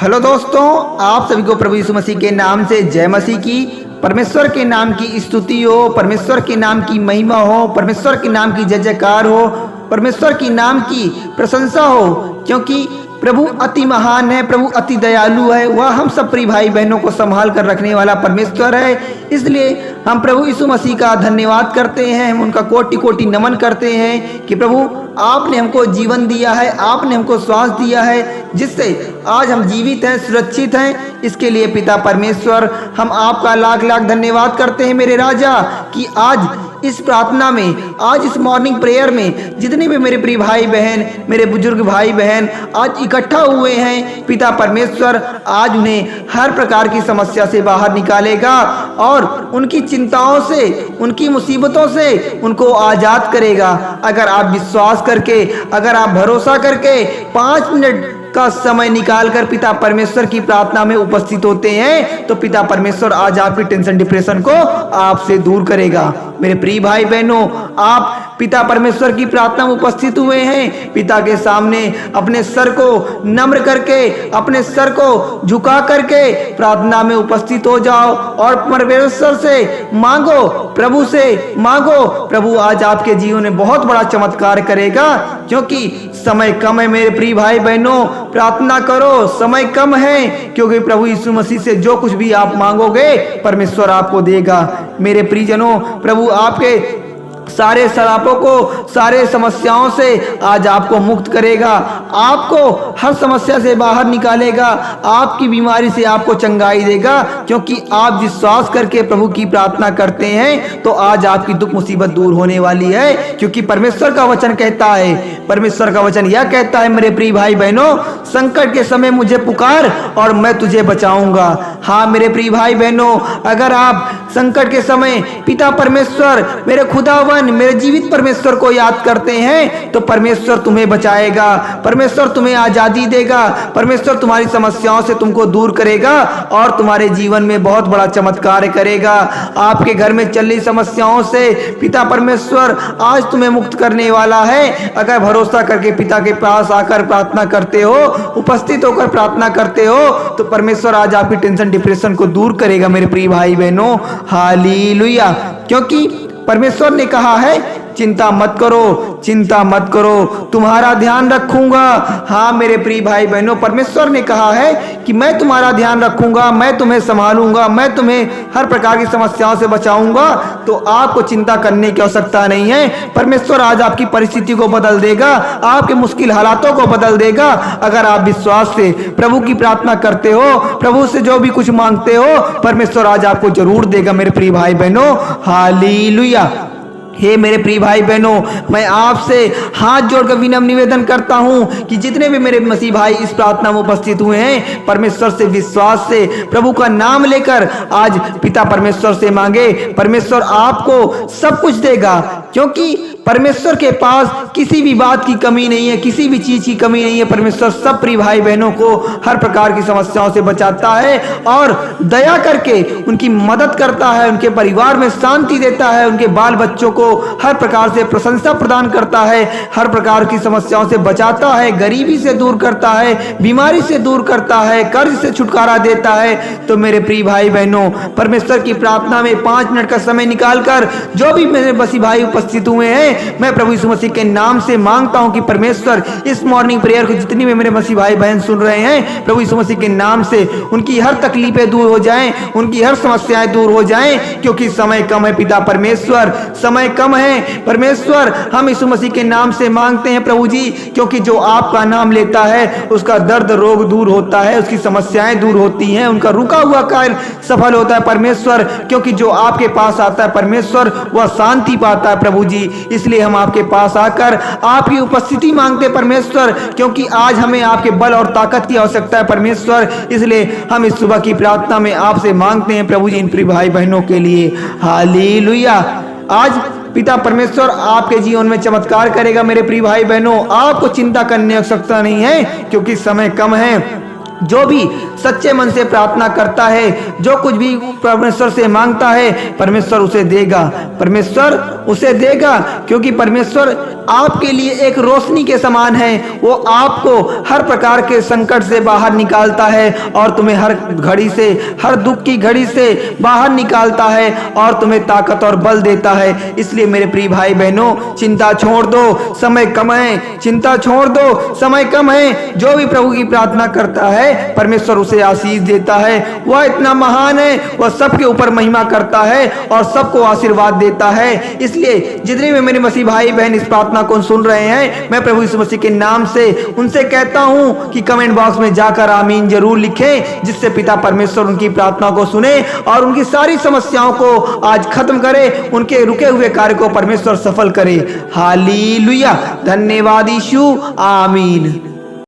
Hello दोस्तों, आप सभी को प्रभु यीशु मसीह के नाम से जय मसीह की। परमेश्वर के नाम की स्तुति हो, परमेश्वर के नाम की महिमा हो, परमेश्वर के नाम की जय जयकार हो, परमेश्वर की नाम की प्रशंसा हो, क्योंकि प्रभु अति महान है, प्रभु अति दयालु है। वह हम सब प्रिय भाई बहनों को संभाल कर रखने वाला परमेश्वर है। इसलिए हम प्रभु यीशु मसीह का धन्यवाद करते हैं, हम उनका कोटि कोटि नमन करते हैं कि प्रभु आपने हमको जीवन दिया है, आपने हमको श्वास दिया है, जिससे आज हम जीवित हैं, सुरक्षित हैं। इसके लिए पिता परमेश्वर हम आपका लाख लाख धन्यवाद करते हैं मेरे राजा, कि आज इस प्रार्थना में, आज इस मॉर्निंग प्रेयर में जितने भी मेरे प्रिय भाई बहन, मेरे बुजुर्ग भाई बहन आज इकट्ठा हुए हैं, पिता परमेश्वर आज उन्हें हर प्रकार की समस्या से बाहर निकालेगा और उनकी चिंताओं से, उनकी मुसीबतों से उनको आज़ाद करेगा। अगर आप विश्वास करके, अगर आप भरोसा करके 5 मिनट का समय निकालकर पिता परमेश्वर की प्रार्थना में उपस्थित होते हैं, तो पिता परमेश्वर आज आपकी टेंशन डिप्रेशन को आपसे दूर करेगा। मेरे प्रिय भाई बहनों, आप पिता परमेश्वर की प्रार्थना में उपस्थित हुए हैं, पिता के सामने अपने सर को नम्र करके, अपने सर को झुका करके प्रार्थना में उपस्थित हो जाओ और परमेश्वर से मांगो, प्रभु से मांगो। प्रभु आज आपके जीवन में बहुत बड़ा चमत्कार करेगा, क्योंकि समय कम है मेरे प्रिय भाई बहनों। प्रार्थना करो, समय कम है, क्योंकि प्रभु यीशु मसीह से जो कुछ भी आप मांगोगे परमेश्वर आपको देगा। मेरे प्रियजनों, प्रभु आपके सारे सरापों को, सारे समस्याओं से आज आपको मुक्त करेगा, आपको हर समस्या से बाहर निकालेगा, आपकी बीमारी से आपको चंगाई देगा, क्योंकि आप विश्वास करके प्रभु की प्रार्थना करते हैं तो आज आपकी दुख मुसीबत दूर होने वाली है। क्योंकि परमेश्वर का वचन कहता है, परमेश्वर का वचन यह कहता है मेरे प्रिय भाई बहनों, संकट के समय मुझे पुकार और मैं तुझे बचाऊंगा। हाँ मेरे प्रिय भाई बहनों, अगर आप संकट के समय पिता परमेश्वर, मेरे खुदावन, मेरे जीवित परमेश्वर को याद करते हैं तो परमेश्वर तुम्हें बचाएगा, परमेश्वर तुम्हें आजादी देगा, परमेश्वर तुम्हारी समस्याओं से तुमको दूर करेगा और तुम्हारे जीवन में बहुत बड़ा चमत्कार करेगा। आपके घर में चल रही समस्याओं से पिता परमेश्वर आज तुम्हें मुक्त करने वाला है। अगर भरोसा करके पिता के पास आकर प्रार्थना करते हो, उपस्थित होकर प्रार्थना करते हो, तो परमेश्वर आज आपकी टेंशन डिप्रेशन को दूर करेगा मेरे प्रिय भाई बहनों। हालेलुया। क्योंकि परमेश्वर ने कहा है, चिंता मत करो, चिंता मत करो, तुम्हारा ध्यान रखूंगा। हाँ मेरे प्रिय भाई बहनों, परमेश्वर ने कहा है कि मैं तुम्हारा ध्यान रखूंगा, मैं तुम्हें संभालूंगा, मैं तुम्हें हर प्रकार की समस्याओं से बचाऊंगा। तो आपको चिंता करने की आवश्यकता नहीं है। परमेश्वर आज आपकी परिस्थिति को बदल देगा, आपके मुश्किल हालातों को बदल देगा। अगर आप विश्वास से प्रभु की प्रार्थना करते हो, प्रभु से जो भी कुछ मांगते हो, परमेश्वर आज आपको जरूर देगा मेरे प्रिय भाई बहनों। हालेलुया। हे मेरे प्रिय भाई बहनों, मैं आपसे हाथ जोड़कर विनम्र निवेदन करता हूं कि जितने भी मेरे मसीह भाई इस प्रार्थना में उपस्थित हुए हैं, परमेश्वर से विश्वास से प्रभु का नाम लेकर आज पिता परमेश्वर से मांगे, परमेश्वर आपको सब कुछ देगा। क्योंकि परमेश्वर के पास किसी भी बात की कमी नहीं है, किसी भी चीज की कमी नहीं है। परमेश्वर सब प्रिय भाई बहनों को हर प्रकार की समस्याओं से बचाता है और दया करके उनकी मदद करता है, उनके परिवार में शांति देता है, उनके बाल बच्चों को हर प्रकार से प्रशंसा प्रदान करता है, हर प्रकार की समस्याओं से बचाता है, गरीबी से दूर करता है, बीमारी से दूर करता है, कर्ज से छुटकारा देता है। तो मेरे प्रिय भाई बहनों, परमेश्वर की प्रार्थना में 5 मिनट का समय निकालकर जो भी मेरे मसीह भाई उपस्थित हुए हैं, मैं प्रभु यीशु मसीह के नाम से मांगता हूं कि परमेश्वर इस मॉर्निंग प्रेयर को जितनी भी मेरे मसीह भाई बहन सुन रहे हैं, प्रभु यीशु मसीह के नाम से उनकी हर तकलीफें दूर हो जाएं, उनकी हर समस्याएं दूर हो जाएं। क्योंकि समय कम है पिता परमेश्वर, समय कम है परमेश्वर। हम यीशु मसीह के नाम से मांगते हैं प्रभु जी, क्योंकि जो आपका नाम लेता है उसका दर्द रोग दूर होता है, उसकी समस्याएं दूर होती हैं, उनका रुका हुआ कार्य सफल होता है परमेश्वर। क्योंकि जो आपके पास आता है परमेश्वर, वह शांति पाता है प्रभु जी। इसलिए हम आपके पास आकर आपकी उपस्थिति मांगते परमेश्वर, क्योंकि आज हमें आपके बल और ताकत की आवश्यकता है परमेश्वर। इसलिए हम इस सुबह की प्रार्थना में आपसे मांगते हैं प्रभु जी इन प्रिय भाई बहनों के लिए। हालेलुया। आज पिता परमेश्वर आपके जीवन में चमत्कार करेगा मेरे प्रिय भाई बहनों। आपको चिंता करने की आवश्यकता नहीं है, क्योंकि समय कम है। जो भी सच्चे मन से प्रार्थना करता है, जो कुछ भी परमेश्वर से मांगता है, परमेश्वर उसे देगा, परमेश्वर उसे देगा। क्योंकि परमेश्वर आपके लिए एक रोशनी के समान है। वो आपको हर प्रकार के संकट से बाहर निकालता है और तुम्हें हर घड़ी से, हर दुख की घड़ी से बाहर निकालता है और तुम्हें ताकत और बल देता है। इसलिए मेरे प्रिय भाई बहनों, चिंता छोड़ दो, समय कम है। चिंता छोड़ दो, समय कम है। जो भी प्रभु की प्रार्थना करता है, परमेश्वर उसे आशीष देता है। वह इतना महान है, वह सबके ऊपर महिमा करता है और सबको आशीर्वाद देता है। इसलिए जितने भी मेरे मसीह भाई बहन इस प्रार्थना को सुन रहे हैं, मैं प्रभु यीशु मसीह के नाम से उनसे कहता हूं कि कमेंट बॉक्स में जाकर आमीन जरूर लिखें, जिससे पिता परमेश्वर उनकी प्रार्थना को सुने और उनकी सारी समस्याओं को आज खत्म करे, उनके रुके हुए कार्य को परमेश्वर सफल करे। हालेलुया, धन्यवाद यीशु, आमीन।